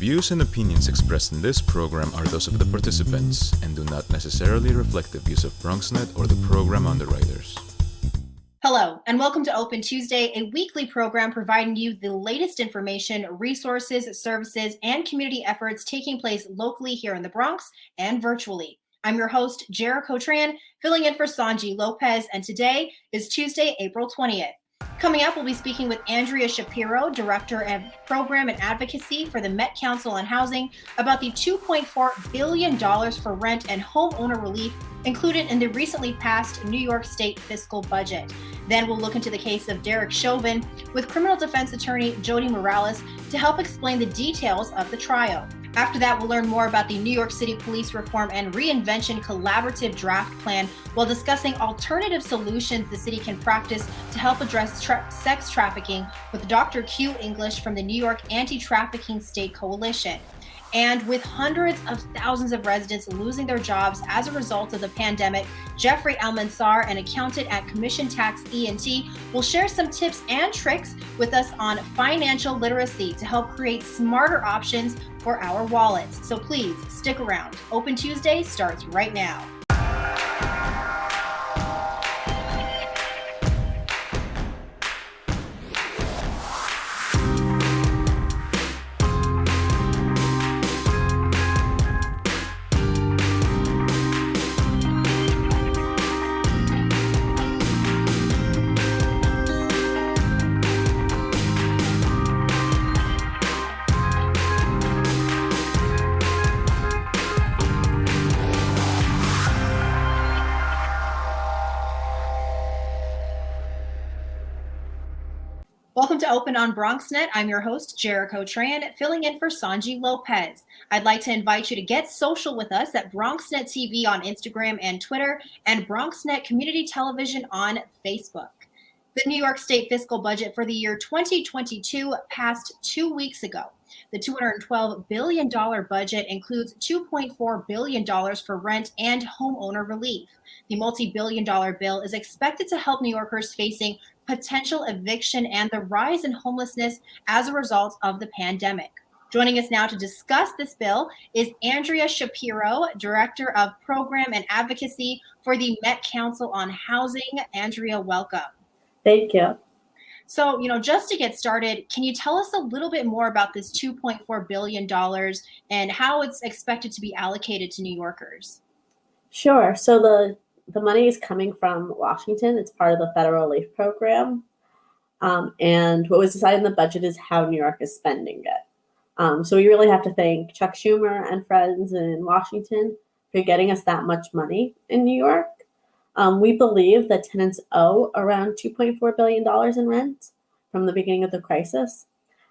views and opinions expressed in this program are those of the participants and do not necessarily reflect the views of BronxNet or the program underwriters. Hello, and welcome to Open Tuesday, a weekly program providing you the latest information, resources, services, and community efforts taking place locally here in the Bronx and virtually. I'm your host, Jericho Tran, filling in for Sonyi, Lopez, and today is Tuesday, April 20th. Coming up, we'll be speaking with Andrea Shapiro, Director of Program and Advocacy for the Met Council on Housing, about the $2.4 billion for rent and homeowner relief included in the recently passed New York State fiscal budget. Then we'll look into the case of Derek Chauvin with criminal defense attorney Jodi Morales to help explain the details of the trial. After that, we'll learn more about the New York City Police Reform and Reinvention Collaborative Draft Plan while discussing alternative solutions the city can practice to help address sex trafficking with Dr. Q English from the New York Anti-Trafficking State Coalition. And with hundreds of thousands of residents losing their jobs as a result of the pandemic, Jeffrey Almanzar, an accountant at Commission Tax E&T, will share some tips and tricks with us on financial literacy to help create smarter options for our wallets. So please stick around. Open Tuesday starts right now. Welcome to Open on BronxNet. I'm your host, Jericho Tran, filling in for Sonyi Lopez. I'd like to invite you to get social with us at BronxNet TV on Instagram and Twitter, and BronxNet Community Television on Facebook. The New York State fiscal budget for the year 2022 passed 2 weeks ago. The $212 billion budget includes $2.4 billion for rent and homeowner relief. The multi-billion-dollar bill is expected to help New Yorkers facing potential eviction and the rise in homelessness as a result of the pandemic. Joining us now to discuss this bill is Andrea Shapiro, Director of Program and Advocacy for the Met Council on Housing. Andrea, welcome. Thank you. So, just to get started, can you tell us a little bit more about this $2.4 billion and how it's expected to be allocated to New Yorkers? Sure. So the money is coming from Washington. It's part of the federal relief program. And what was decided in the budget is how New York is spending it. So we really have to thank Chuck Schumer and friends in Washington for getting us that much money in New York. We believe that tenants owe around $2.4 billion in rent from the beginning of the crisis.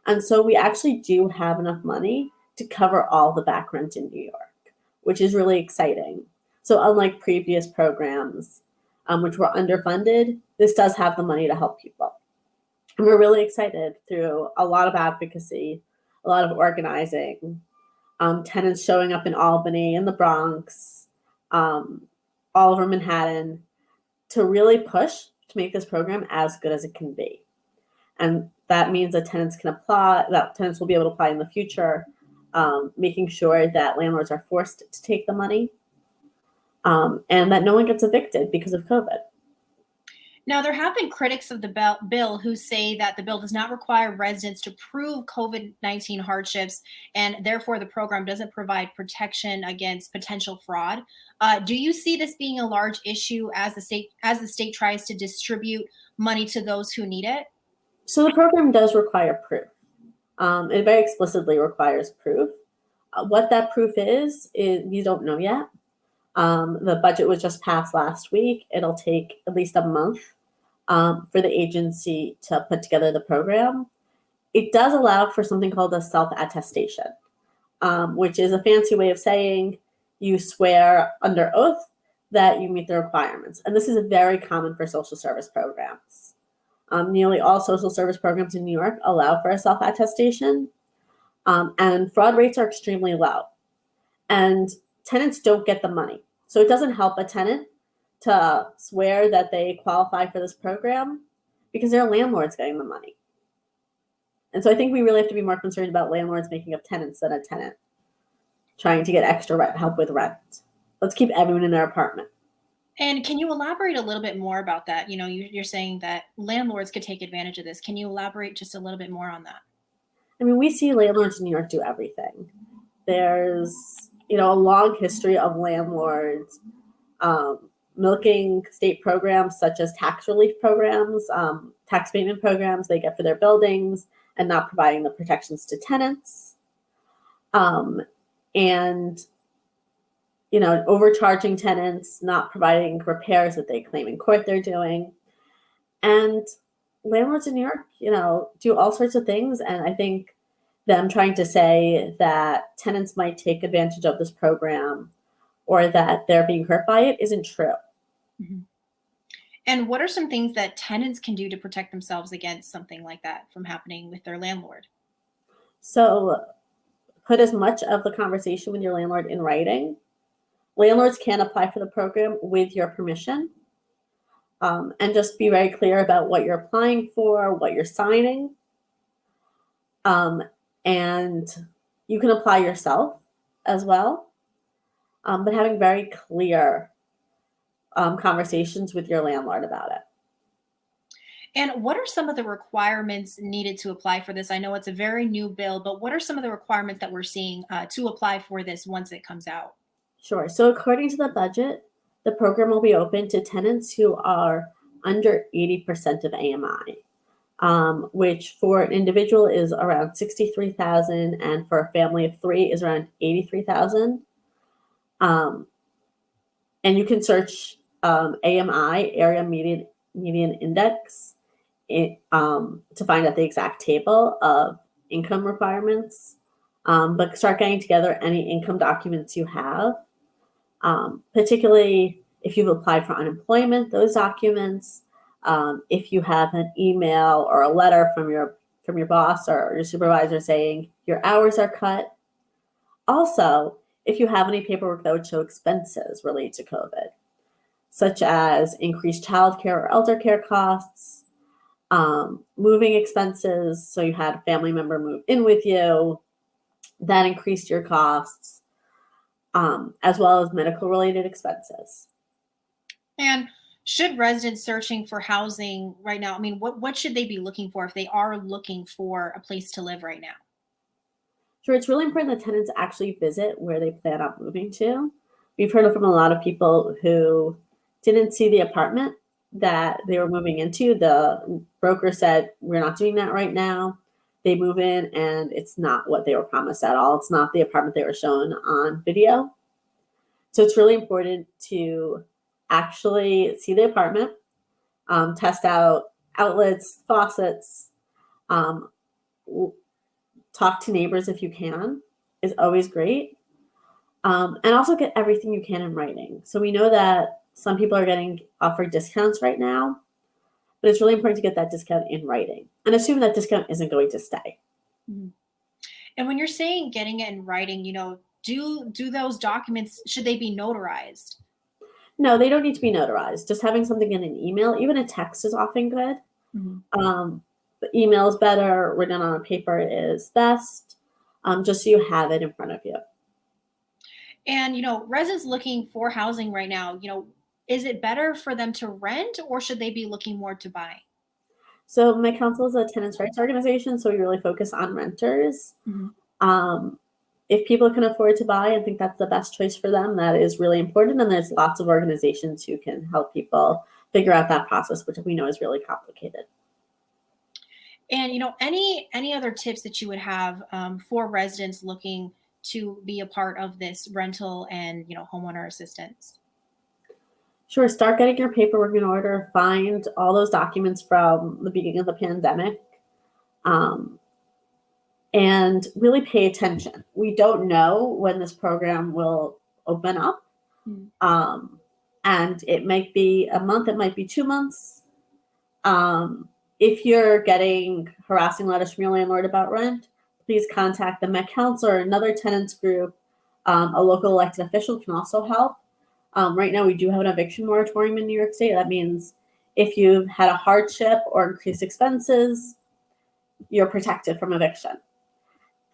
And so we actually do have enough money to cover all the back rent in New York, which is really exciting. So unlike previous programs, which were underfunded, this does have the money to help people. And we're really excited through a lot of advocacy, a lot of organizing, tenants showing up in Albany, in the Bronx, all over Manhattan, to really push to make this program as good as it can be. And that means that tenants can apply, that tenants will be able to apply in the future, making sure that landlords are forced to take the money, and that no one gets evicted because of COVID. Now, there have been critics of the bill who say that the bill does not require residents to prove COVID-19 hardships, and therefore the program doesn't provide protection against potential fraud. Do you see this being a large issue as the state tries to distribute money to those who need it? So the program does require proof. It very explicitly requires proof. What that proof is we don't know yet. The budget was just passed last week. It'll take at least a month for the agency to put together the program. It does allow for something called a self-attestation, which is a fancy way of saying you swear under oath that you meet the requirements. And this is very common for social service programs. Nearly all social service programs in New York allow for a self-attestation, and fraud rates are extremely low. And tenants don't get the money. So it doesn't help a tenant to swear that they qualify for this program because their landlord's getting the money. And so I think we really have to be more concerned about landlords making up tenants than a tenant trying to get extra rent, help with rent. Let's keep everyone in their apartment. And can you elaborate a little bit more about that? You're saying that landlords could take advantage of this. Can you elaborate just a little bit more on that? I mean, we see landlords in New York do everything. There's, a long history of landlords milking state programs such as tax relief programs, tax payment programs they get for their buildings, and not providing the protections to tenants. And overcharging tenants, not providing repairs that they claim in court they're doing. And landlords in New York, do all sorts of things. And I think them trying to say that tenants might take advantage of this program or that they're being hurt by it isn't true. Mm-hmm. And what are some things that tenants can do to protect themselves against something like that from happening with their landlord? So put as much of the conversation with your landlord in writing. Landlords can apply for the program with your permission, and just be very clear about what you're applying for, what you're signing. And you can apply yourself as well, but having very clear conversations with your landlord about it. And what are some of the requirements needed to apply for this? I know it's a very new bill, but what are some of the requirements that we're seeing to apply for this once it comes out? Sure. So according to the budget, the program will be open to tenants who are under 80% of AMI, which for an individual is around 63,000, and for a family of 3 is around 83,000. And you can search AMI, Area Median Index, to find out the exact table of income requirements. But start getting together any income documents you have. Particularly if you've applied for unemployment, those documents, if you have an email or a letter from your boss or your supervisor saying your hours are cut. Also, if you have any paperwork that would show expenses related to COVID, such as increased childcare or elder care costs, moving expenses, so you had a family member move in with you, that increased your costs, as well as medical-related expenses. And should residents searching for housing right now, what should they be looking for if they are looking for a place to live right now? Sure, it's really important that tenants actually visit where they plan on moving to. We've heard from a lot of people who didn't see the apartment that they were moving into. The broker said, we're not doing that right now. They move in and it's not what they were promised at all. It's not the apartment they were shown on video. So it's really important to actually see the apartment, test out outlets, faucets, talk to neighbors if you can, is always great. And also get everything you can in writing. So we know that some people are getting offered discounts right now, but it's really important to get that discount in writing and assume that discount isn't going to stay. Mm-hmm. And when you're saying getting it in writing, do those documents, should they be notarized? No, they don't need to be notarized. Just having something in an email, even a text is often good. Mm-hmm. But email is better. Written on a paper is best, just so you have it in front of you. And, residents looking for housing right now, is it better for them to rent or should they be looking more to buy? So my council is a tenants' rights organization, so we really focus on renters. Mm-hmm. If people can afford to buy and think that's the best choice for them, that is really important. And there's lots of organizations who can help people figure out that process, which we know is really complicated. And, any other tips that you would have for residents looking to be a part of this rental and, homeowner assistance? Sure. Start getting your paperwork in order. Find all those documents from the beginning of the pandemic. And really pay attention. We don't know when this program will open up. Mm-hmm. And it might be a month, it might be 2 months. If you're getting harassing letters from your landlord about rent, please contact the Met Council or another tenants group. A local elected official can also help. Right now, we do have an eviction moratorium in New York State. That means if you've had a hardship or increased expenses, you're protected from eviction.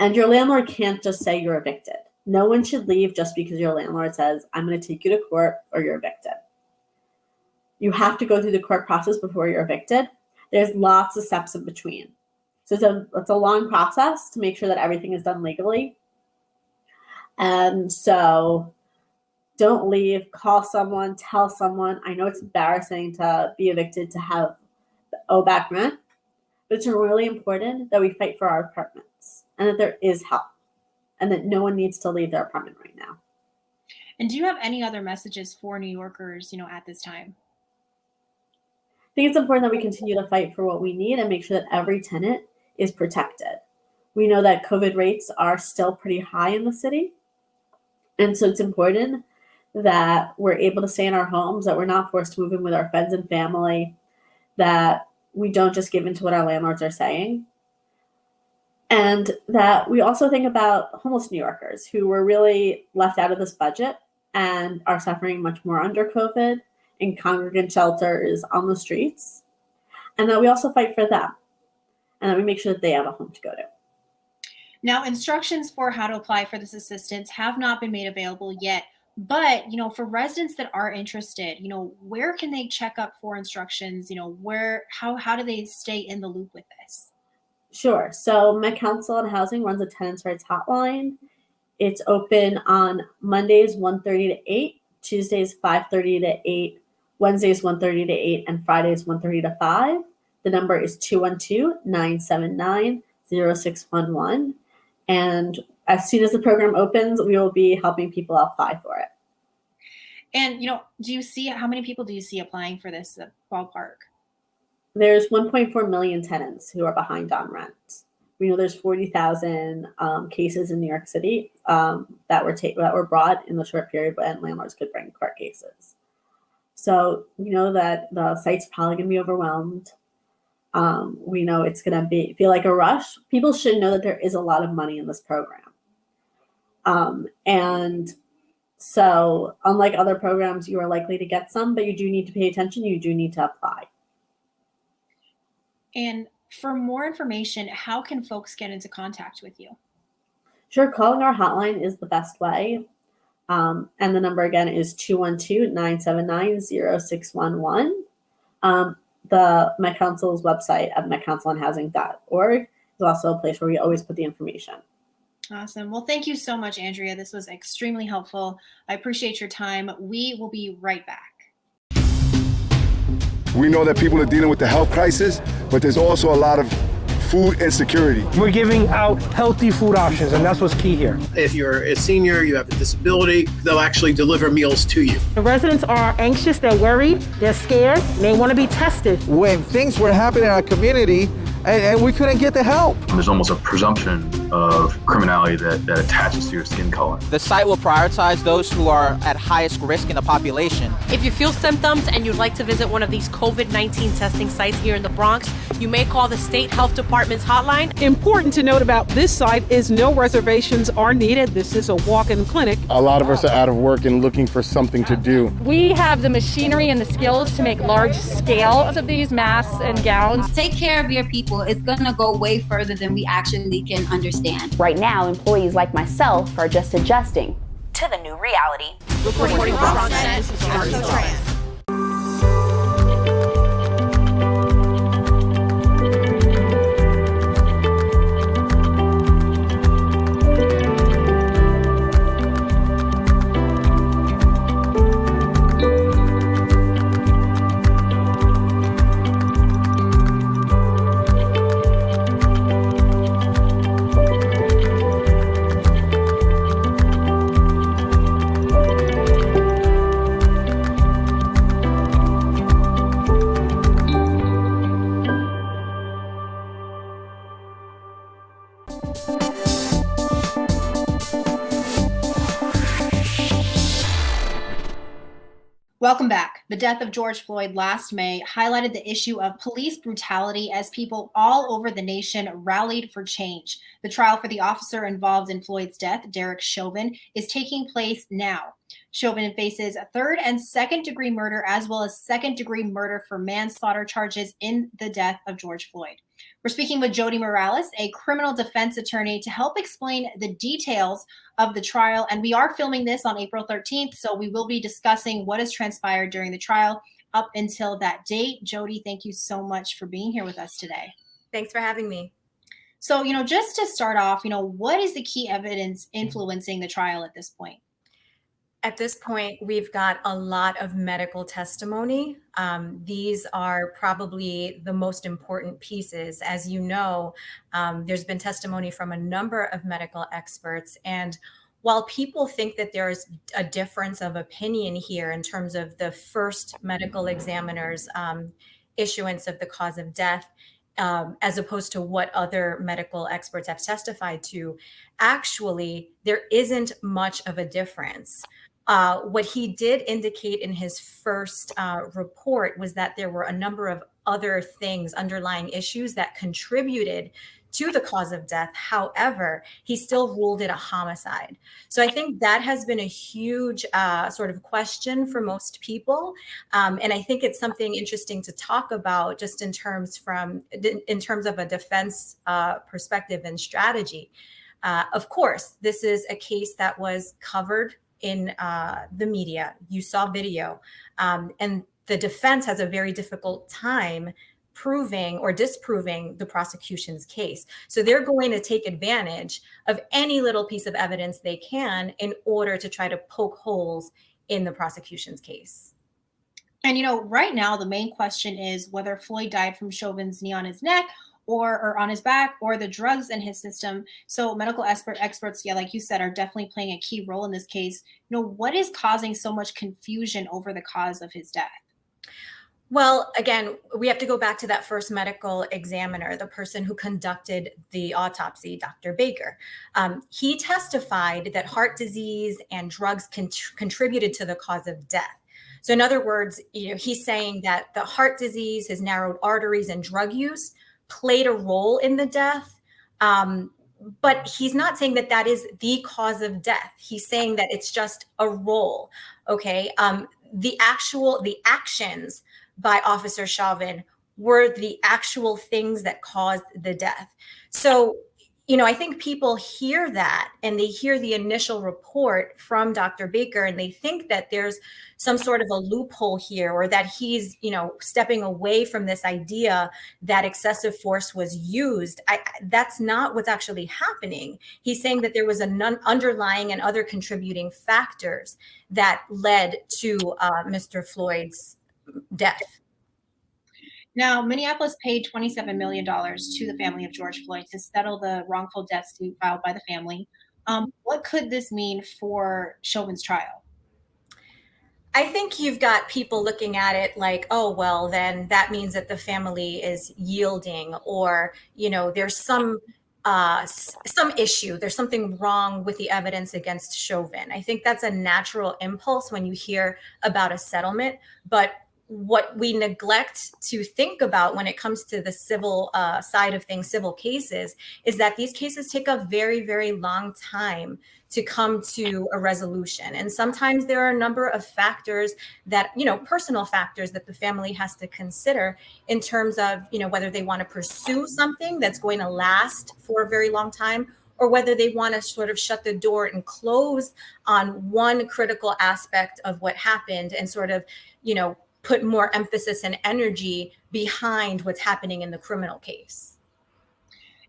And your landlord can't just say you're evicted. No one should leave just because your landlord says, I'm going to take you to court or you're evicted. You have to go through the court process before you're evicted. There's lots of steps in between. So it's a long process to make sure that everything is done legally. And so don't leave, call someone, tell someone. I know it's embarrassing to be evicted, to owe back rent, but it's really important that we fight for our apartments and that there is help and that no one needs to leave their apartment right now. And do you have any other messages for New Yorkers, at this time? I think it's important that we continue to fight for what we need and make sure that every tenant is protected. We know that COVID rates are still pretty high in the city. And so it's important that we're able to stay in our homes, that we're not forced to move in with our friends and family, that we don't just give in to what our landlords are saying. And that we also think about homeless New Yorkers who were really left out of this budget and are suffering much more under COVID in congregant shelters on the streets. And that we also fight for them and that we make sure that they have a home to go to. Now, instructions for how to apply for this assistance have not been made available yet. But, for residents that are interested, where can they check up for instructions? How do they stay in the loop with this? Sure. So Met Council on Housing runs a tenants' rights hotline. It's open on Mondays 1:30 to 8, Tuesdays 5:30 to 8, Wednesdays 1:30 to 8, and Fridays 1:30 to 5. The number is 212-979-0611. And as soon as the program opens, we will be helping people apply for it. And, do you see, how many people do you see applying for this ballpark? There's 1.4 million tenants who are behind on rent. We know there's 40,000 cases in New York City that were brought in the short period when landlords could bring court cases. So we know that the site's probably going to be overwhelmed. We know it's going to feel like a rush. People should know that there is a lot of money in this program. And so unlike other programs, you are likely to get some, but you do need to pay attention. You do need to apply. And for more information, how can folks get into contact with you? Sure. Calling our hotline is the best way. And the number again is 212-979-0611. The Met Council's website at metcouncilonhousing.org is also a place where we always put the information. Awesome. Well, thank you so much, Andrea. This was extremely helpful. I appreciate your time. We will be right back. We know that people are dealing with the health crisis, but there's also a lot of food insecurity. We're giving out healthy food options, and that's what's key here. If you're a senior, you have a disability, they'll actually deliver meals to you. The residents are anxious, they're worried, they're scared, they want to be tested. When things were happening in our community and we couldn't get the help. There's almost a presumption of criminality that attaches to your skin color. The site will prioritize those who are at highest risk in the population. If you feel symptoms and you'd like to visit one of these COVID-19 testing sites here in the Bronx, you may call the State Health Department's hotline. Important to note about this site is no reservations are needed. This is a walk-in clinic. A lot of us are out of work and looking for something to do. We have the machinery and the skills to make large scale of these masks and gowns. Take care of your people. It's going to go way further than we actually can understand. Right now, employees like myself are just adjusting to the new reality. Reporting from Bronxnet, this is Tran. Welcome back. The death of George Floyd last May highlighted the issue of police brutality as people all over the nation rallied for change. The trial for the officer involved in Floyd's death, Derek Chauvin, is taking place now. Chauvin faces third and second degree murder, as well as second degree murder for manslaughter charges in the death of George Floyd. We're speaking with Jodi Morales, a criminal defense attorney, to help explain the details of the trial. And we are filming this on April 13th, so we will be discussing what has transpired during the trial up until that date. Jodi, thank you so much for being here with us today. Thanks for having me. So, just to start off, what is the key evidence influencing the trial at this point? At this point, we've got a lot of medical testimony. These are probably the most important pieces. As you know, there's been testimony from a number of medical experts. And while people think that there's a difference of opinion here in terms of the first medical examiner's issuance of the cause of death, as opposed to what other medical experts have testified to, actually, there isn't much of a difference. What he did indicate in his first report was that there were a number of other things, underlying issues that contributed to the cause of death. However, he still ruled it a homicide. So I think that has been a huge sort of question for most people. And I think it's something interesting to talk about just in terms of a defense perspective and strategy. Of course, this is a case that was covered in the media. You saw video, and the defense has a very difficult time proving or disproving the prosecution's case. So they're going to take advantage of any little piece of evidence they can in order to try to poke holes in the prosecution's case. And, right now, the main question is whether Floyd died from Chauvin's knee on his neck or on his back, or the drugs in his system. So medical experts, like you said, are definitely playing a key role in this case. What is causing so much confusion over the cause of his death? Well, again, we have to go back to that first medical examiner, the person who conducted the autopsy, Dr. Baker. He testified that heart disease and drugs contributed to the cause of death. So in other words, he's saying that the heart disease, his narrowed arteries, and drug use played a role in the death. But he's not saying that that is the cause of death. He's saying that it's just a role. Okay. The actions by Officer Chauvin were the actual things that caused the death. So, I think people hear that and they hear the initial report from Dr. Baker and they think that there's some sort of a loophole here, or that he's, stepping away from this idea that excessive force was used. That's not what's actually happening. He's saying that there was an underlying and other contributing factors that led to Mr. Floyd's death. Now, Minneapolis paid $27 million to the family of George Floyd to settle the wrongful death suit filed by the family. What could this mean for Chauvin's trial? I think you've got people looking at it like, oh, well, then that means that the family is yielding, or, there's some issue, there's something wrong with the evidence against Chauvin. I think that's a natural impulse when you hear about a settlement. But what we neglect to think about when it comes to the civil side of things, civil cases, is that these cases take a very, very long time to come to a resolution. And sometimes there are a number of factors that, personal factors that the family has to consider in terms of, whether they want to pursue something that's going to last for a very long time, or whether they want to sort of shut the door and close on one critical aspect of what happened and sort of, put more emphasis and energy behind what's happening in the criminal case.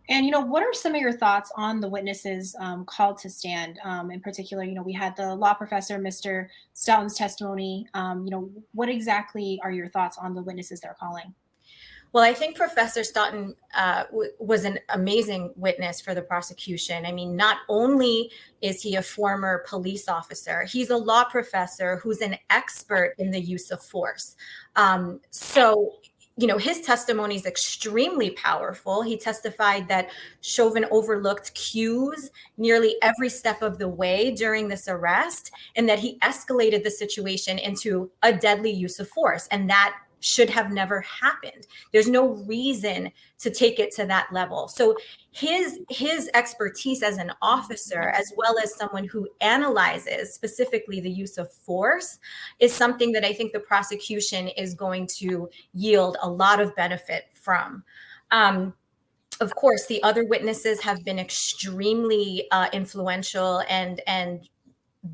And, what are some of your thoughts on the witnesses called to stand? In particular, we had the law professor, Mr. Stoughton's testimony. What exactly are your thoughts on the witnesses they're calling? Well, I think Professor Stoughton was an amazing witness for the prosecution. I mean, not only is he a former police officer, he's a law professor who's an expert in the use of force. So his testimony is extremely powerful. He testified that Chauvin overlooked cues nearly every step of the way during this arrest, and that he escalated the situation into a deadly use of force. And that should have never happened. There's no reason to take it to that level. So his expertise as an officer, as well as someone who analyzes specifically the use of force, is something that I think the prosecution is going to yield a lot of benefit from. Of course, the other witnesses have been extremely influential and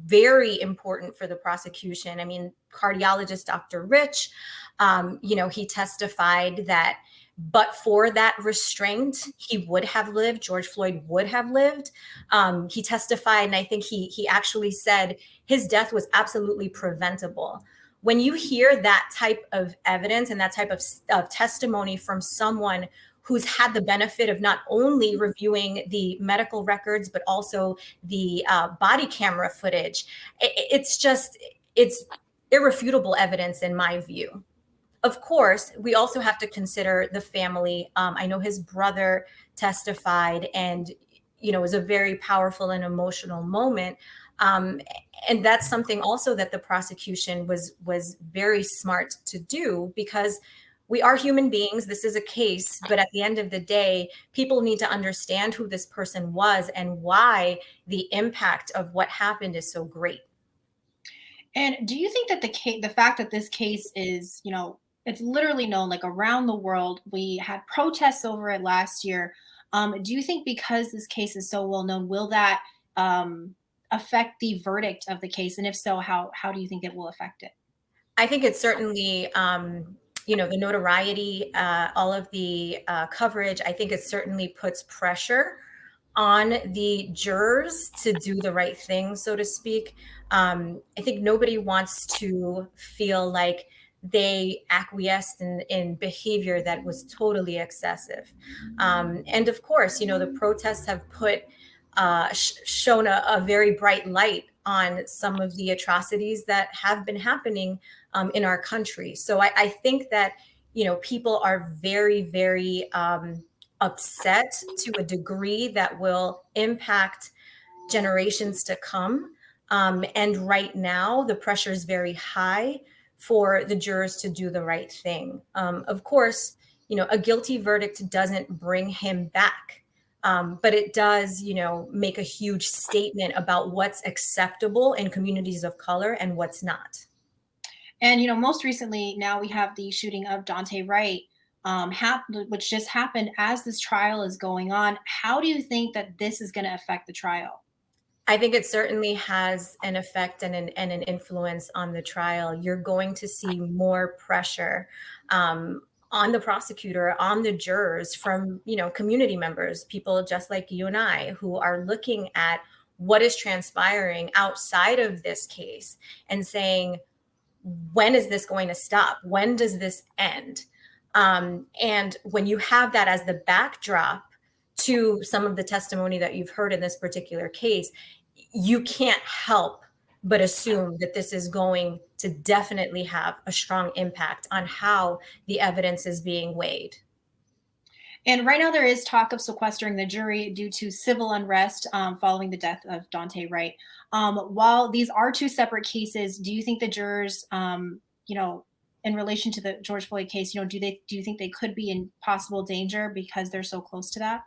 very important for the prosecution. I mean, cardiologist Dr. Rich, he testified that but for that restraint, he would have lived. George Floyd would have lived. He testified, and I think he actually said his death was absolutely preventable. When you hear that type of evidence and that type of testimony from someone who's had the benefit of not only reviewing the medical records, but also the body camera footage, it's irrefutable evidence in my view. Of course, we also have to consider the family. I know his brother testified, and it was a very powerful and emotional moment. And that's something also that the prosecution was very smart to do, because we are human beings. This is a case, but at the end of the day, people need to understand who this person was and why the impact of what happened is so great. And do you think that the fact that this case is, it's literally known like around the world, we had protests over it last year. Do you think because this case is so well known, will that affect the verdict of the case? And if so, how do you think it will affect it? I think it's certainly, the notoriety, all of the coverage, I think it certainly puts pressure on the jurors to do the right thing, so to speak. I think nobody wants to feel like they acquiesced in behavior that was totally excessive. And of course, the protests have shown a very bright light on some of the atrocities that have been happening in our country. So I think that, people are very, very upset to a degree that will impact generations to come. And right now, the pressure is very high for the jurors to do the right thing. Of course, a guilty verdict doesn't bring him back. But it does, make a huge statement about what's acceptable in communities of color and what's not. And, most recently, now we have the shooting of Daunte Wright, which just happened as this trial is going on. How do you think that this is going to affect the trial? I think it certainly has an effect and an influence on the trial. You're going to see more pressure on the prosecutor, on the jurors from, community members, people just like you and I, who are looking at what is transpiring outside of this case and saying, when is this going to stop? When does this end? And when you have that as the backdrop to some of the testimony that you've heard in this particular case, you can't help but assume that this is going to definitely have a strong impact on how the evidence is being weighed. And right now there is talk of sequestering the jury due to civil unrest following the death of Daunte Wright. While these are two separate cases, do you think the jurors, in relation to the George Floyd case, do you think they could be in possible danger because they're so close to that?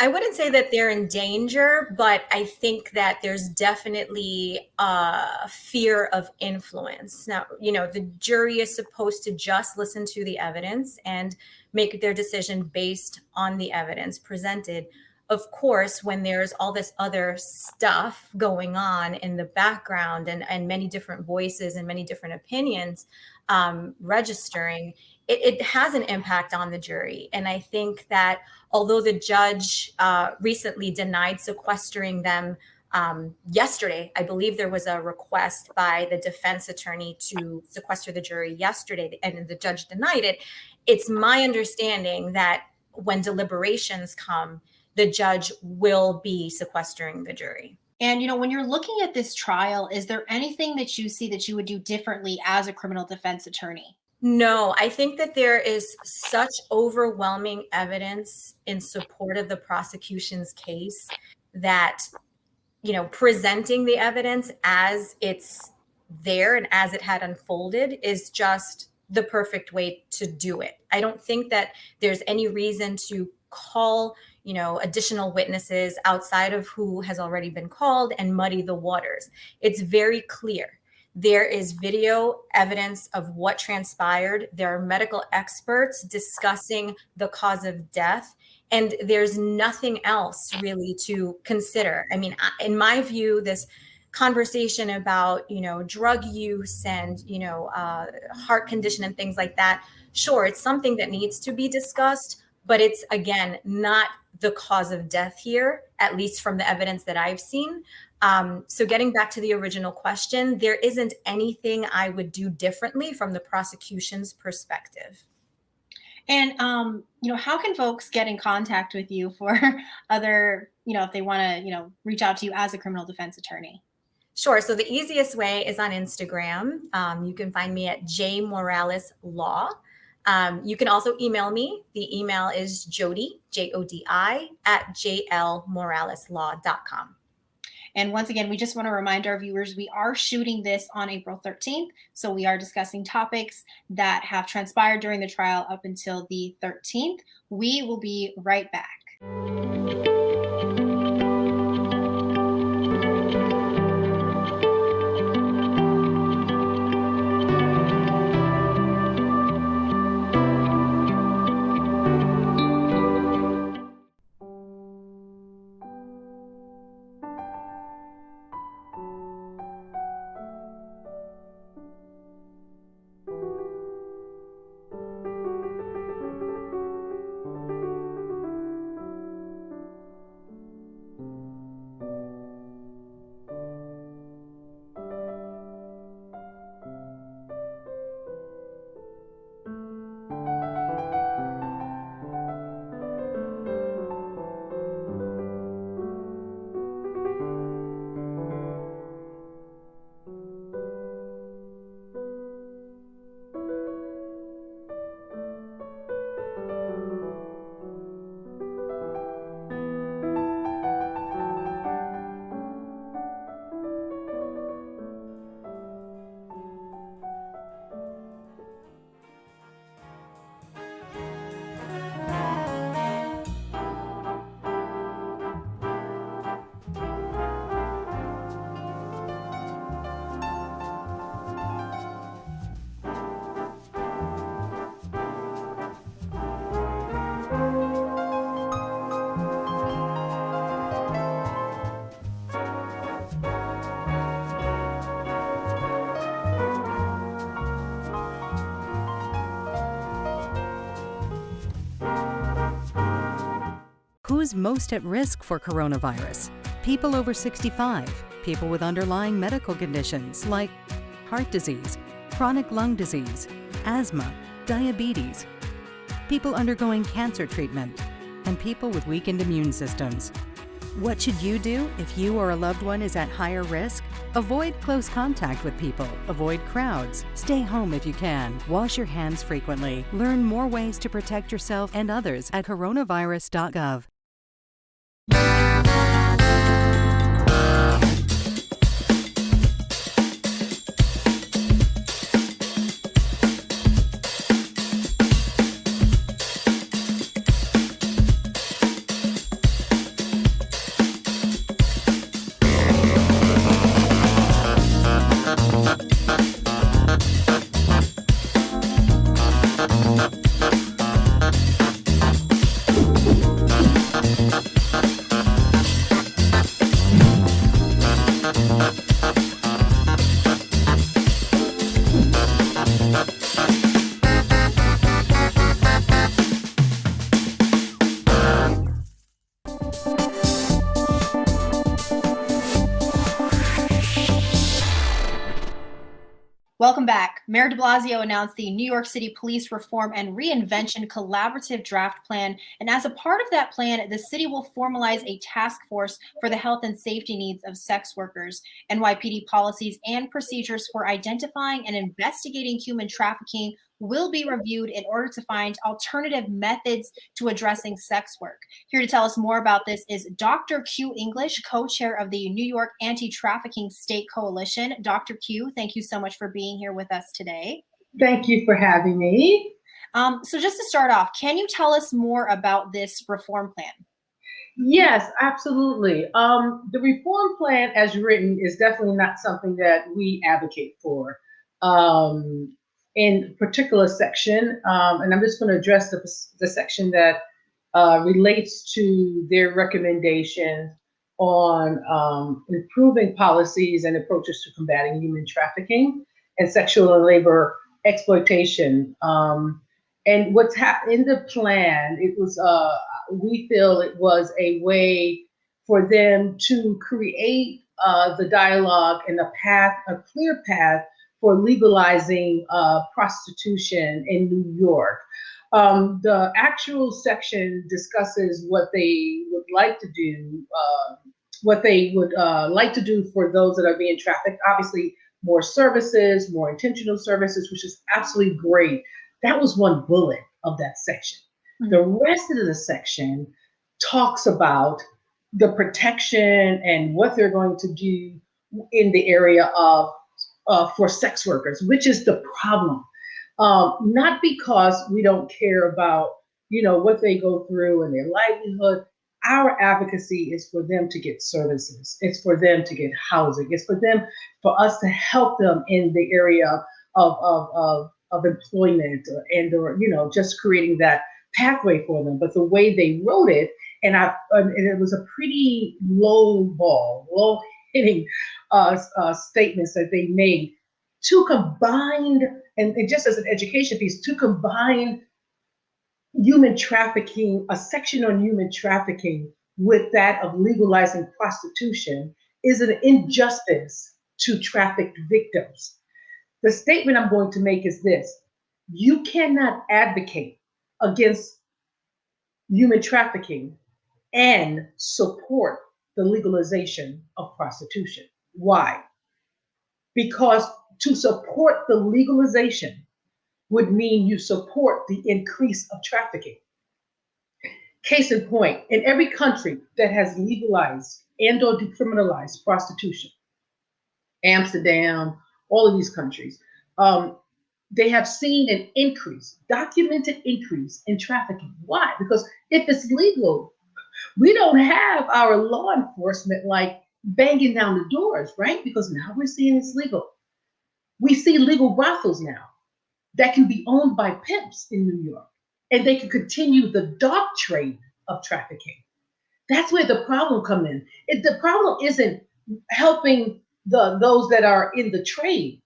I wouldn't say that they're in danger, but I think that there's definitely a fear of influence. Now, the jury is supposed to just listen to the evidence and make their decision based on the evidence presented. Of course, when there's all this other stuff going on in the background and many different voices and many different opinions registering, it has an impact on the jury. And I think that although the judge recently denied sequestering them yesterday, I believe there was a request by the defense attorney to sequester the jury yesterday, and the judge denied it. It's my understanding that when deliberations come, the judge will be sequestering the jury. And, when you're looking at this trial, is there anything that you see that you would do differently as a criminal defense attorney? No, I think that there is such overwhelming evidence in support of the prosecution's case that, presenting the evidence as it's there and as it had unfolded is just the perfect way to do it. I don't think that there's any reason to call, additional witnesses outside of who has already been called and muddy the waters. It's very clear. There is video evidence of what transpired. There are medical experts discussing the cause of death, and there's nothing else really to consider. I mean, in my view, this conversation about, drug use and, heart condition and things like that, sure, it's something that needs to be discussed, but it's, again, not the cause of death here, at least from the evidence that I've seen. So getting back to the original question, there isn't anything I would do differently from the prosecution's perspective. And, how can folks get in contact with you for other, if they want to, reach out to you as a criminal defense attorney? Sure. So the easiest way is on Instagram. You can find me at jmoraleslaw. You can also email me. The email is Jodi, Jodi, @jlmoraleslaw.com. And once again, we just want to remind our viewers, we are shooting this on April 13th. So we are discussing topics that have transpired during the trial up until the 13th. We will be right back. Who's most at risk for coronavirus? People over 65, people with underlying medical conditions like heart disease, chronic lung disease, asthma, diabetes, people undergoing cancer treatment, and people with weakened immune systems. What should you do if you or a loved one is at higher risk? Avoid close contact with people. Avoid crowds. Stay home if you can. Wash your hands frequently. Learn more ways to protect yourself and others at coronavirus.gov. Welcome back. Mayor de Blasio announced the New York City Police Reform and Reinvention Collaborative Draft Plan. And as a part of that plan, the city will formalize a task force for the health and safety needs of sex workers. NYPD policies and procedures for identifying and investigating human trafficking will be reviewed in order to find alternative methods to addressing sex work. Here to tell us more about this is Dr. Q English, co-chair of the New York Anti-Trafficking State Coalition. Dr. Q, thank you so much for being here with us today. Thank you for having me. So just to start off, can you tell us more about this reform plan? Yes, absolutely. The reform plan as written is definitely not something that we advocate for in particular section. And I'm just going to address the section that relates to their recommendation on improving policies and approaches to combating human trafficking and sexual and labor exploitation. And what's happened in the plan, it was, we feel it was a way for them to create the dialogue and a clear path for legalizing prostitution in New York. The actual section discusses what they would like to do, for those that are being trafficked. Obviously, more services, more intentional services, which is absolutely great. That was one bullet of that section. Mm-hmm. The rest of the section talks about the protection and what they're going to do in the area of for sex workers, which is the problem. Not because we don't care about, what they go through and their livelihood. Our advocacy is for them to get services. It's for them to get housing. It's for us to help them in the area of employment or just creating that pathway for them. But the way they wrote it, and it was a pretty low hitting statements that they made to combine, and just as an education piece, to combine human trafficking, a section on human trafficking with that of legalizing prostitution is an injustice to trafficked victims. The statement I'm going to make is this: you cannot advocate against human trafficking and support the legalization of prostitution. Why? Because to support the legalization would mean you support the increase of trafficking. Case in point, in every country that has legalized and or decriminalized prostitution, Amsterdam, all of these countries, they have seen an documented increase in trafficking. Why? Because if it's legal, we don't have our law enforcement like banging down the doors, right? Because now we're seeing it's legal. We see legal brothels now that can be owned by pimps in New York, and they can continue the dark trade of trafficking. That's where the problem comes in. The problem isn't helping those that are in the trade.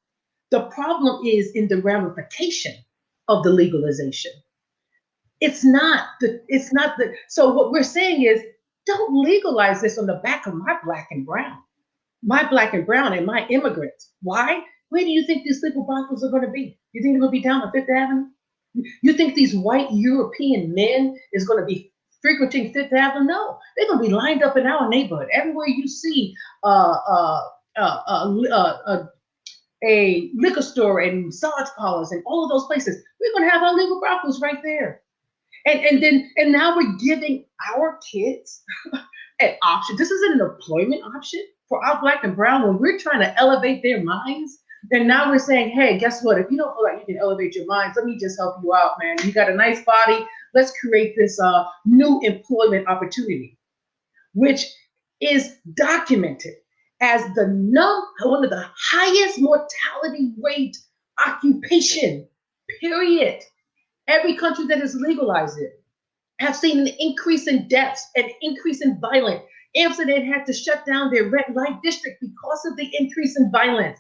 The problem is in the ramification of the legalization. So what we're saying is, don't legalize this on the back of my black and brown and my immigrants. Why? Where do you think these legal brothels are going to be? You think they're going to be down on Fifth Avenue? You think these white European men is going to be frequenting Fifth Avenue? No, they're going to be lined up in our neighborhood. Everywhere you see a liquor store and massage parlors and all of those places, we're going to have our legal brothels right there. And now we're giving our kids an option. This isn't an employment option for our black and brown when we're trying to elevate their minds. And now we're saying, hey, guess what? If you don't feel like you can elevate your minds, let me just help you out, man. You got a nice body. Let's create this new employment opportunity, which is documented as one of the highest mortality rate occupation, period. Every country that has legalized it have seen an increase in deaths, an increase in violence. Amsterdam had to shut down their red light district because of the increase in violence.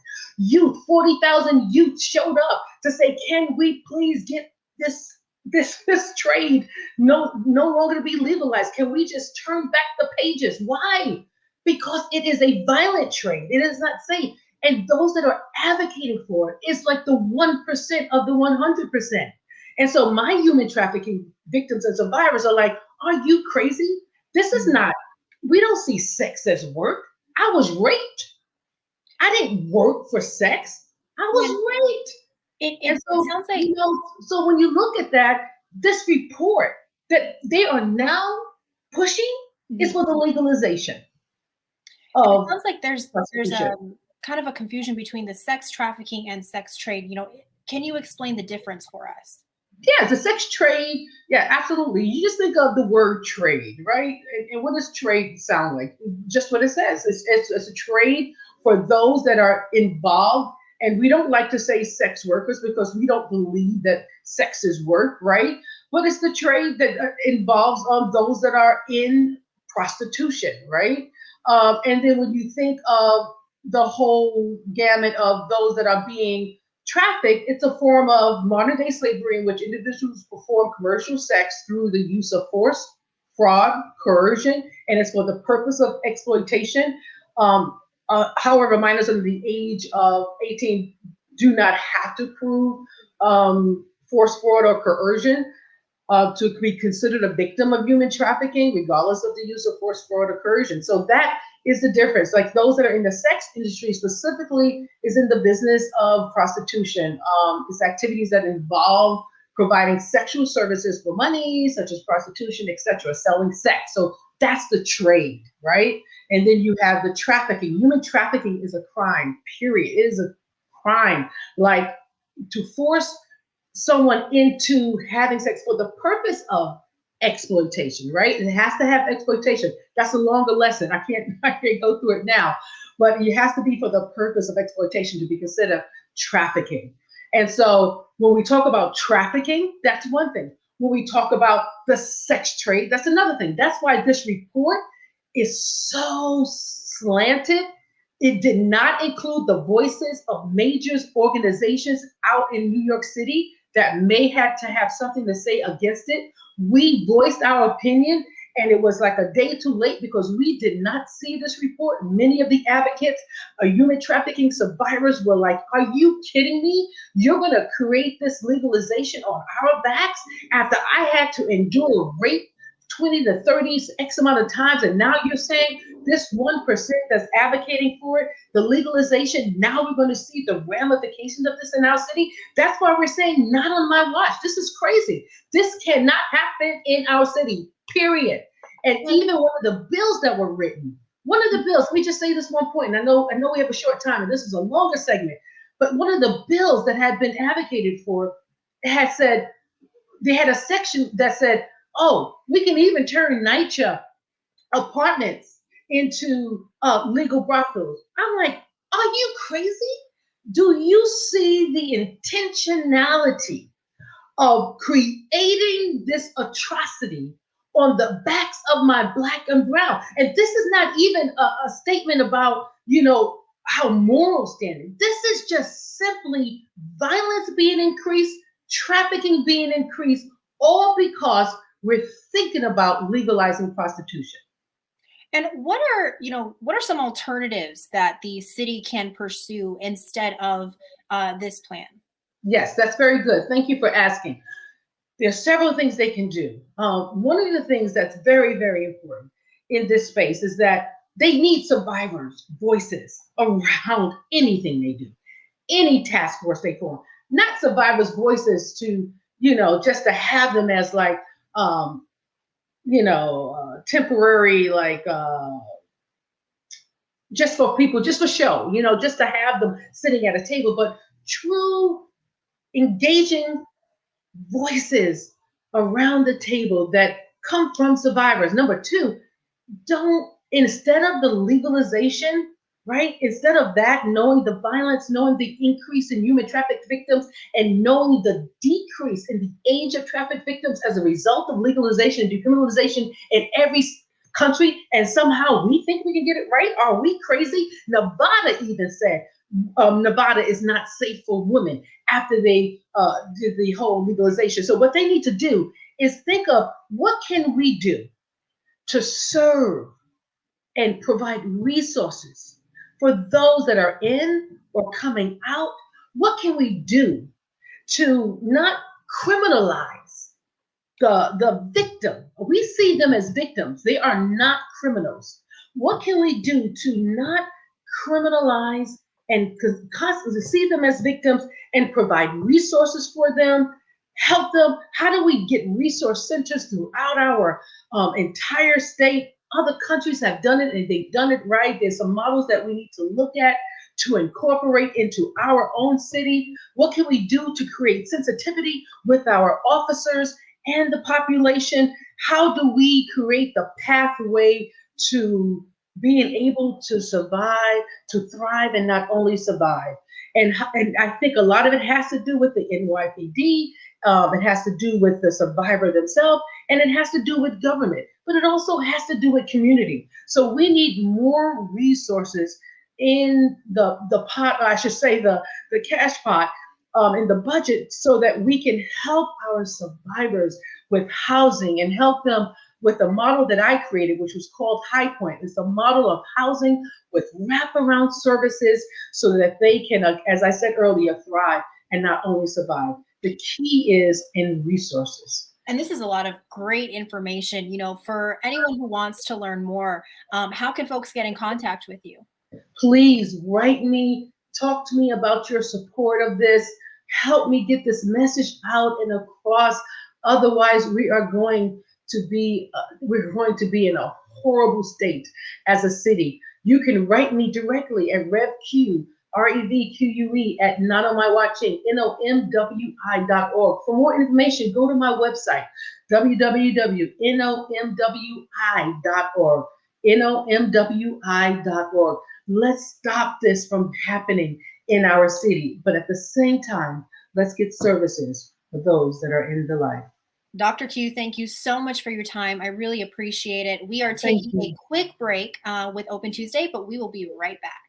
40,000 youth showed up to say, can we please get this trade no longer to be legalized? Can we just turn back the pages? Why? Because it is a violent trade. It is not safe. And those that are advocating for it is like the 1% of the 100%. And so my human trafficking victims and survivors are like, are you crazy? This is not, we don't see sex as work. I was raped. I didn't work for sex. I was raped. It sounds like, so when you look at that, this report that they are now pushing is for the legalization. It sounds like there's a kind of a confusion between the sex trafficking and sex trade. Can you explain the difference for us? Yeah, it's a sex trade. Yeah, absolutely. You just think of the word trade, right? And what does trade sound like? Just what it says. It's a trade for those that are involved. And we don't like to say sex workers because we don't believe that sex is work, right? But it's the trade that involves those that are in prostitution, right? And then when you think of the whole gamut of those that are being trafficked, it's a form of modern day slavery in which individuals perform commercial sex through the use of force, fraud, coercion, and it's for the purpose of exploitation. However, minors under the age of 18 do not have to prove force, fraud, or coercion to be considered a victim of human trafficking, regardless of the use of force, fraud, or coercion. So that is the difference. Like those that are in the sex industry specifically is in the business of prostitution. It's activities that involve providing sexual services for money, such as prostitution, etc., selling sex. So that's the trade, right? And then you have the trafficking. Human trafficking is a crime, period. It is a crime. Like to force someone into having sex for the purpose of exploitation, right? It has to have exploitation. That's a longer lesson. I can't go through it now, but it has to be for the purpose of exploitation to be considered trafficking. And so when we talk about trafficking, that's one thing. When we talk about the sex trade, that's another thing. That's why this report is so slanted. It did not include the voices of major organizations out in New York City that may have to have something to say against it. We voiced our opinion, and it was like a day too late because we did not see this report. Many of the advocates, human trafficking survivors were like, are you kidding me? You're going to create this legalization on our backs after I had to endure rape 20 to 30 X amount of times, and now you're saying this 1% that's advocating for it, the legalization, now we're going to see the ramifications of this in our city. That's why we're saying not on my watch. This is crazy. This cannot happen in our city, period. And even one of the bills that were written, one of the bills, let me just say this one point, and I know we have a short time, and this is a longer segment, but one of the bills that had been advocated for had said, they had a section that said, oh, we can even turn NYCHA apartments into legal brothels. I'm like, are you crazy? Do you see the intentionality of creating this atrocity on the backs of my Black and brown? And this is not even a statement about, how moral standing. This is just simply violence being increased, trafficking being increased, all because we're thinking about legalizing prostitution. And what are some alternatives that the city can pursue instead of this plan? Yes, that's very good. Thank you for asking. There's several things they can do. One of the things that's very, very important in this space is that they need survivors' voices around anything they do, any task force they form, not survivors' voices to, just to have them as like, temporary, like, just for people, just for show, just to have them sitting at a table, but true engaging voices around the table that come from survivors. Number two, instead of the legalization, right? Instead of that, knowing the violence, knowing the increase in human trafficked victims, and knowing the decrease in the age of trafficked victims as a result of legalization and decriminalization in every country, and somehow we think we can get it right? Are we crazy? Nevada even said Nevada is not safe for women after they did the whole legalization. So what they need to do is think of what can we do to serve and provide resources for those that are in or coming out. What can we do to not criminalize the victim? We see them as victims. They are not criminals. What can we do to not criminalize and constantly see them as victims and provide resources for them, help them? How do we get resource centers throughout our entire state? Other countries have done it and they've done it right. There's some models that we need to look at to incorporate into our own city? What can we do to create sensitivity with our officers and the population? How do we create the pathway to being able to survive, to thrive, and not only survive? And I think a lot of it has to do with the NYPD. It has to do with the survivor themselves, and it has to do with government, but it also has to do with community. So we need more resources in the pot, or I should say the cash pot, in the budget, so that we can help our survivors with housing and help them with the model that I created, which was called High Point. It's a model of housing with wraparound services so that they can, as I said earlier, thrive and not only survive. The key is in resources. And this is a lot of great information. You know, for anyone who wants to learn more, how can folks get in contact with you? Please write me, talk to me about your support of this. Help me get this message out and across. Otherwise, we're going to be in a horrible state as a city. You can write me directly at RevQ, REVQUE at NotOnMyWatching, NOMWI.org. For more information, go to my website, www.nomwi.org, nomwi.org. Let's stop this from happening in our city, but at the same time, let's get services for those that are in the life. Dr. Q, thank you so much for your time. I really appreciate it. We are taking a quick break with Open Tuesday, but we will be right back.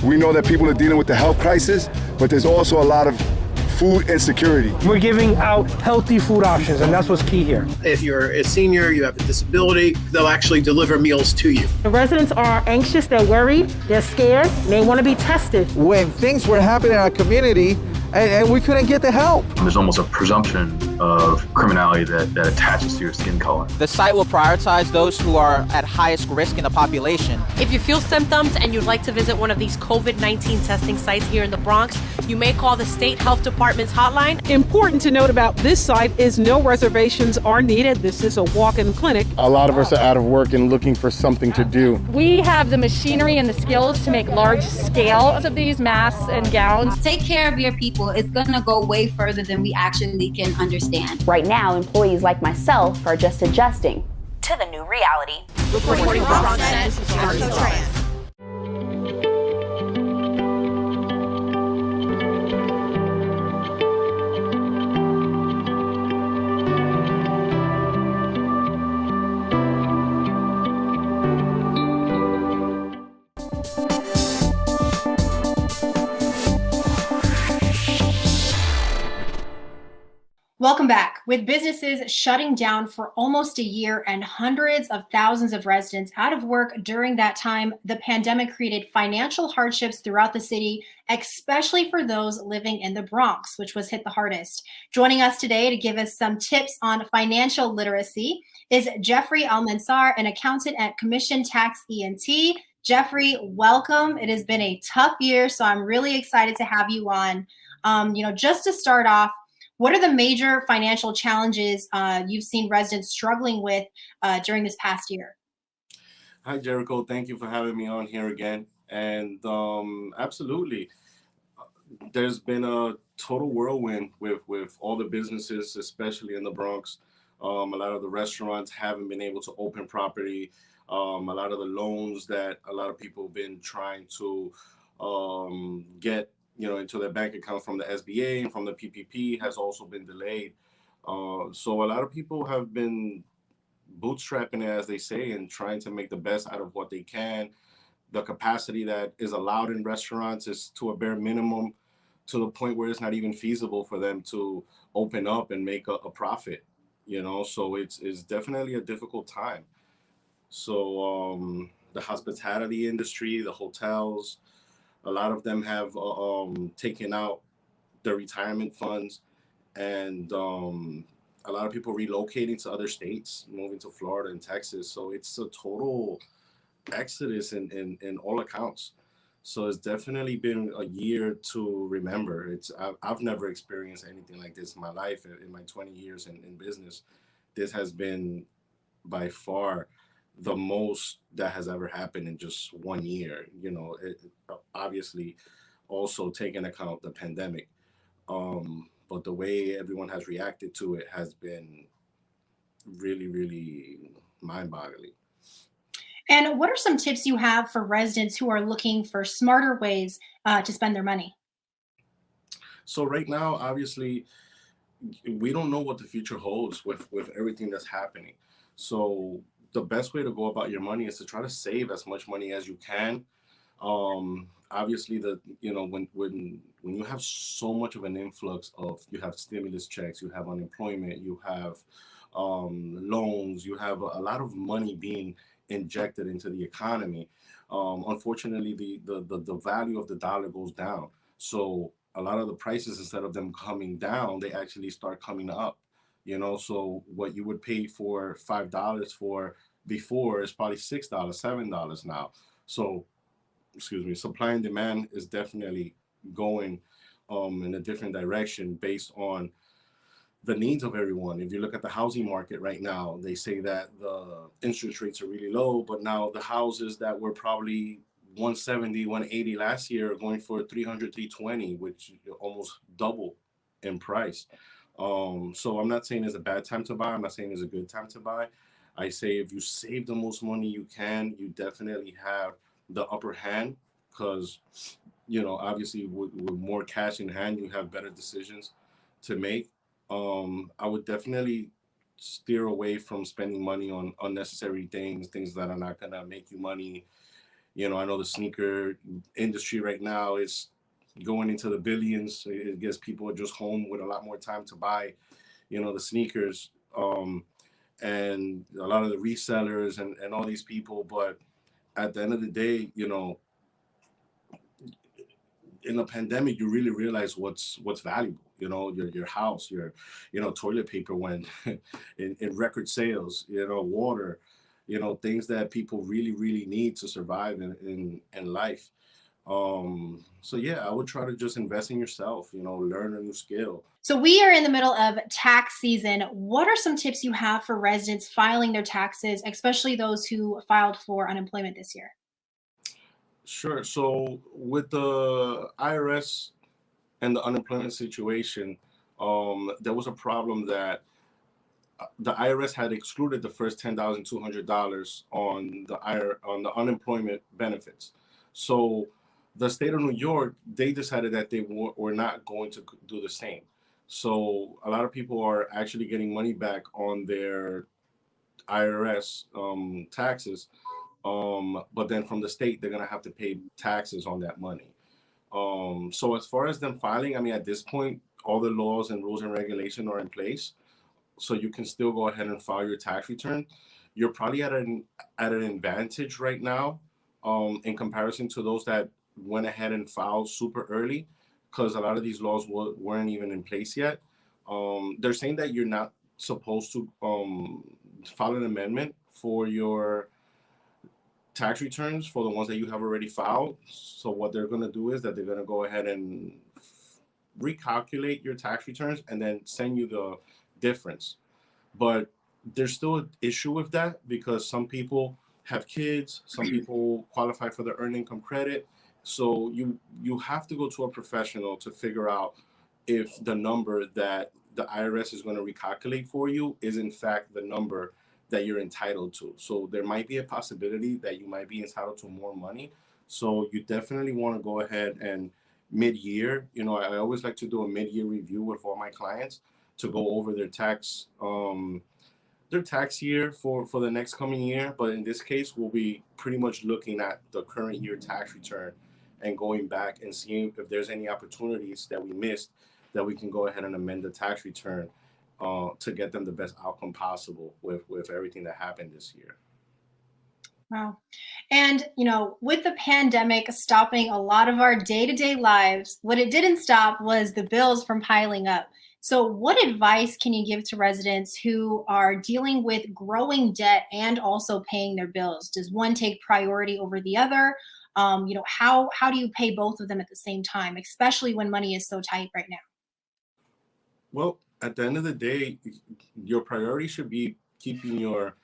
We know that people are dealing with the health crisis, but there's also a lot of food insecurity. We're giving out healthy food options, and that's what's key here. If you're a senior, you have a disability, they'll actually deliver meals to you. The residents are anxious, they're worried, they're scared, they want to be tested. When things were happening in our community and we couldn't get the help. There's almost a presumption of criminality that attaches to your skin color. The site will prioritize those who are at highest risk in the population. If you feel symptoms and you'd like to visit one of these COVID-19 testing sites here in the Bronx, you may call the state health department's hotline. Important to note about this site is no reservations are needed. This is a walk-in clinic. A lot of us are out of work and looking for something to do. We have the machinery and the skills to make large scales of these masks and gowns. Take care of your people. It's going to go way further than we actually can understand. Right now, employees like myself are just adjusting to the new reality. Reporting from BronxNet, this is Tran. Welcome back. With businesses shutting down for almost a year and hundreds of thousands of residents out of work during that time, the pandemic created financial hardships throughout the city, especially for those living in the Bronx, which was hit the hardest. Joining us today to give us some tips on financial literacy is Jeffrey Almanzar, an accountant at Commission Tax E&T. Jeffrey, welcome. It has been a tough year, so I'm really excited to have you on. Just to start off, what are the major financial challenges you've seen residents struggling with during this past year? Hi, Jericho. Thank you for having me on here again. And absolutely, there's been a total whirlwind with all the businesses, especially in the Bronx. A lot of the restaurants haven't been able to open properly. A lot of the loans that a lot of people have been trying to get into their bank account from the SBA and from the PPP has also been delayed. So a lot of people have been bootstrapping it, as they say, and trying to make the best out of what they can. The capacity that is allowed in restaurants is to a bare minimum, to the point where it's not even feasible for them to open up and make a profit, so it's definitely a difficult time. So the hospitality industry, the hotels, a lot of them have taken out their retirement funds, and a lot of people relocating to other states, moving to Florida and Texas. So it's a total exodus in all accounts. So it's definitely been a year to remember. I've never experienced anything like this in my life. In my 20 years in business, this has been by far the most that has ever happened in just 1 year. Obviously also taking account the pandemic. But the way everyone has reacted to it has been really, really mind-boggling. And what are some tips you have for residents who are looking for smarter ways to spend their money? So right now, obviously, we don't know what the future holds with everything that's happening. So the best way to go about your money is to try to save as much money as you can. Obviously, when you have so much of an influx of, you have stimulus checks, you have unemployment, you have loans, you have a lot of money being injected into the economy. Unfortunately, the value of the dollar goes down. So a lot of the prices, instead of them coming down, they actually start coming up. So what you would pay for $5 for before is probably $6, $7 now. So, supply and demand is definitely going in a different direction based on the needs of everyone. If you look at the housing market right now, they say that the interest rates are really low, but now the houses that were probably 170, 180 last year are going for 300, 320, which almost double in price. So I'm not saying it's a bad time to buy. I'm not saying it's a good time to buy. I say if you save the most money you can, you definitely have the upper hand, because, obviously with more cash in hand, you have better decisions to make. I would definitely steer away from spending money on unnecessary things that are not going to make you money. I know the sneaker industry right now is going into the billions. It gets people just home with a lot more time to buy, the sneakers, and a lot of the resellers and all these people. But at the end of the day, in a pandemic, you really realize what's valuable. Your house, your toilet paper went in record sales. Water, things that people really need to survive in life. So yeah, I would try to just invest in yourself. Learn a new skill. So we are in the middle of tax season. What are some tips you have for residents filing their taxes, especially those who filed for unemployment this year? Sure. So with the IRS and the unemployment situation, there was a problem that the IRS had excluded the first $10,200 on the unemployment benefits. So the state of New York, they decided that they were not going to do the same. So a lot of people are actually getting money back on their IRS taxes. But then from the state, they're going to have to pay taxes on that money. So as far as them filing, I mean, at this point, all the laws and rules and regulation are in place. So you can still go ahead and file your tax return. You're probably at an advantage right now in comparison to those that went ahead and filed super early, because a lot of these laws weren't even in place yet. They're saying that you're not supposed to file an amendment for your tax returns for the ones that you have already filed. So what they're going to do is that they're going to go ahead and recalculate your tax returns and then send you the difference. But there's still an issue with that because some people have kids, some people qualify for the earned income credit. So you have to go to a professional to figure out if the number that the IRS is going to recalculate for you is in fact the number that you're entitled to. So there might be a possibility that you might be entitled to more money. So you definitely want to go ahead and mid-year, I always like to do a mid-year review with all my clients to go over their tax year for the next coming year. But in this case, we'll be pretty much looking at the current year tax return and going back and seeing if there's any opportunities that we missed that we can go ahead and amend the tax return to get them the best outcome possible with everything that happened this year. Wow. And, with the pandemic stopping a lot of our day-to-day lives, what it didn't stop was the bills from piling up. So what advice can you give to residents who are dealing with growing debt and also paying their bills? Does one take priority over the other? How do you pay both of them at the same time, especially when money is so tight right now? Well, at the end of the day, your priority should be keeping your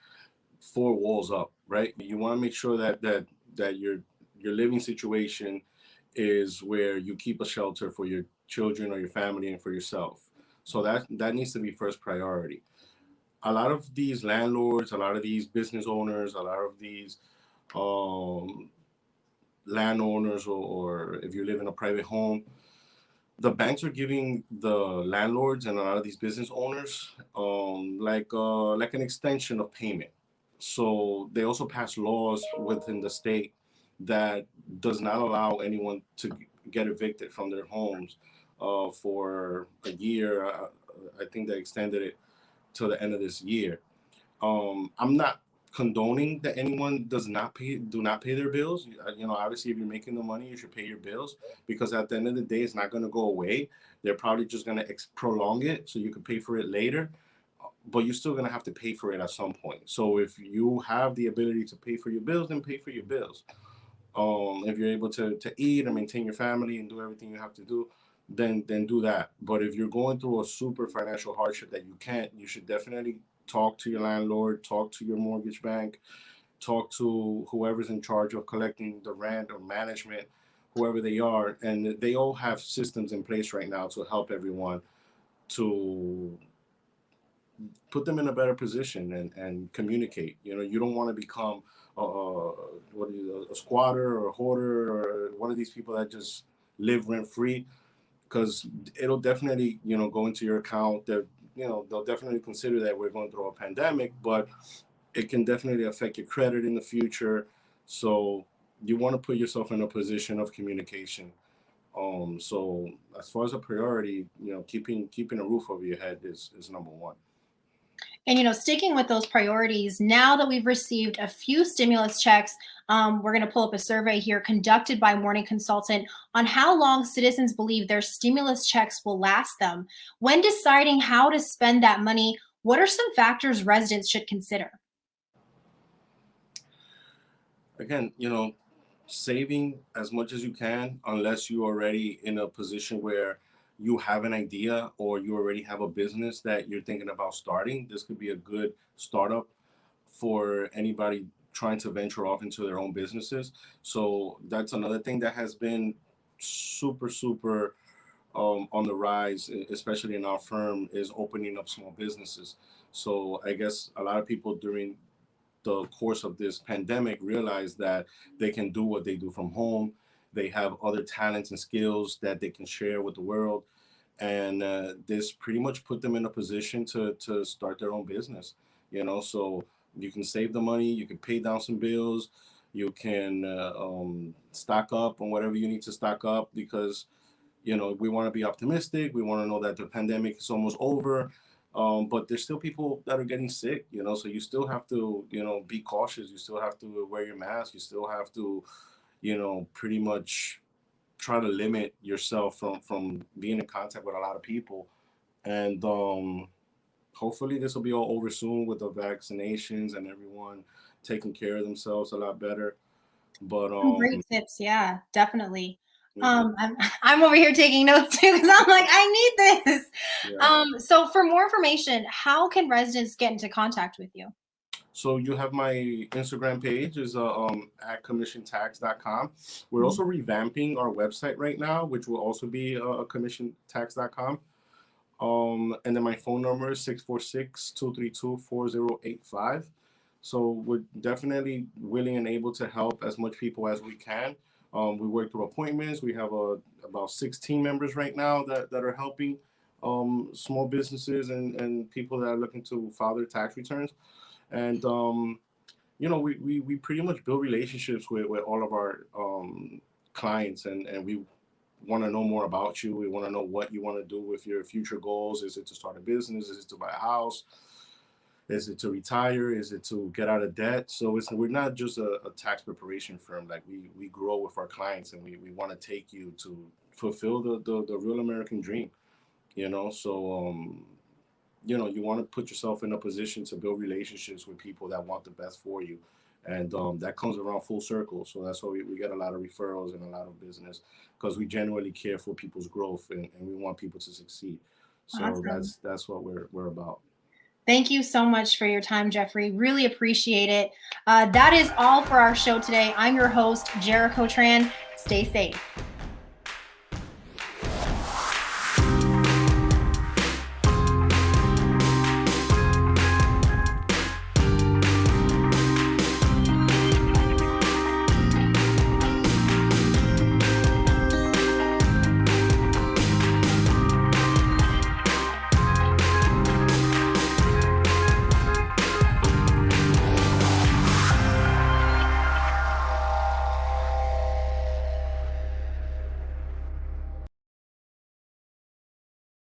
four walls up, right? You want to make sure that your living situation is where you keep a shelter for your children or your family and for yourself. So that needs to be first priority. A lot of these landlords, a lot of these business owners, a lot of these landowners, or if you live in a private home, the banks are giving the landlords and a lot of these business owners like an extension of payment. So they also pass laws within the state that does not allow anyone to get evicted from their homes for a year. I think they extended it till the end of this year. I'm not condoning that anyone do not pay their bills. Obviously, if you're making the money, you should pay your bills, because at the end of the day, it's not going to go away. They're probably just going to prolong it so you can pay for it later, but you're still going to have to pay for it at some point. So if you have the ability to pay for your bills, then pay for your bills. If you're able to eat and maintain your family and do everything you have to do, then do that. But if you're going through a super financial hardship that you can't, you should definitely talk to your landlord, talk to your mortgage bank, talk to whoever's in charge of collecting the rent or management, whoever they are. And they all have systems in place right now to help everyone to put them in a better position and communicate. You don't want to become a squatter or a hoarder or one of these people that just live rent free, because it'll definitely, go into your account. That they'll definitely consider that we're going through a pandemic, but it can definitely affect your credit in the future. So you want to put yourself in a position of communication So as far as a priority, keeping a roof over your head is number one. And, sticking with those priorities, now that we've received a few stimulus checks, we're going to pull up a survey here conducted by Morning Consultant on how long citizens believe their stimulus checks will last them. When deciding how to spend that money, what are some factors residents should consider? Again, saving as much as you can, unless you're already in a position where you have an idea or you already have a business that you're thinking about starting. This could be a good startup for anybody trying to venture off into their own businesses. So that's another thing that has been super on the rise, especially in our firm, is opening up small businesses. So I guess a lot of people during the course of this pandemic realize that they can do what they do from home. They have other talents and skills that they can share with the world. And this pretty much put them in a position to start their own business, so you can save the money, you can pay down some bills, you can stock up on whatever you need to stock up, because, we want to be optimistic. We want to know that the pandemic is almost over. But there's still people that are getting sick, so you still have to, be cautious. You still have to wear your mask. You still have to, pretty much try to limit yourself from being in contact with a lot of people. And hopefully this will be all over soon with the vaccinations and everyone taking care of themselves a lot better. But Some great tips. Yeah, definitely. I'm over here taking notes too, because I'm like, I need this. Yeah. So for more information, how can residents get into contact with you? So you have my Instagram page is at commissiontax.com. We're also revamping our website right now, which will also be commissiontax.com. And then my phone number is 646-232-4085. So we're definitely willing and able to help as much people as we can. We work through appointments. We have about 6 team members right now that are helping small businesses and people that are looking to file their tax returns. And, we pretty much build relationships with all of our clients, and we want to know more about you. We want to know what you want to do with your future goals. Is it to start a business? Is it to buy a house? Is it to retire? Is it to get out of debt? So we're not just a tax preparation firm. Like we grow with our clients, and we want to take you to fulfill the real American dream, so you want to put yourself in a position to build relationships with people that want the best for you. And that comes around full circle. So that's why we get a lot of referrals and a lot of business, because we genuinely care for people's growth and we want people to succeed. So Awesome. that's what we're about. Thank you so much for your time, Jeffrey. Really appreciate it. That is all for our show today. I'm your host, Jericho Tran. Stay safe.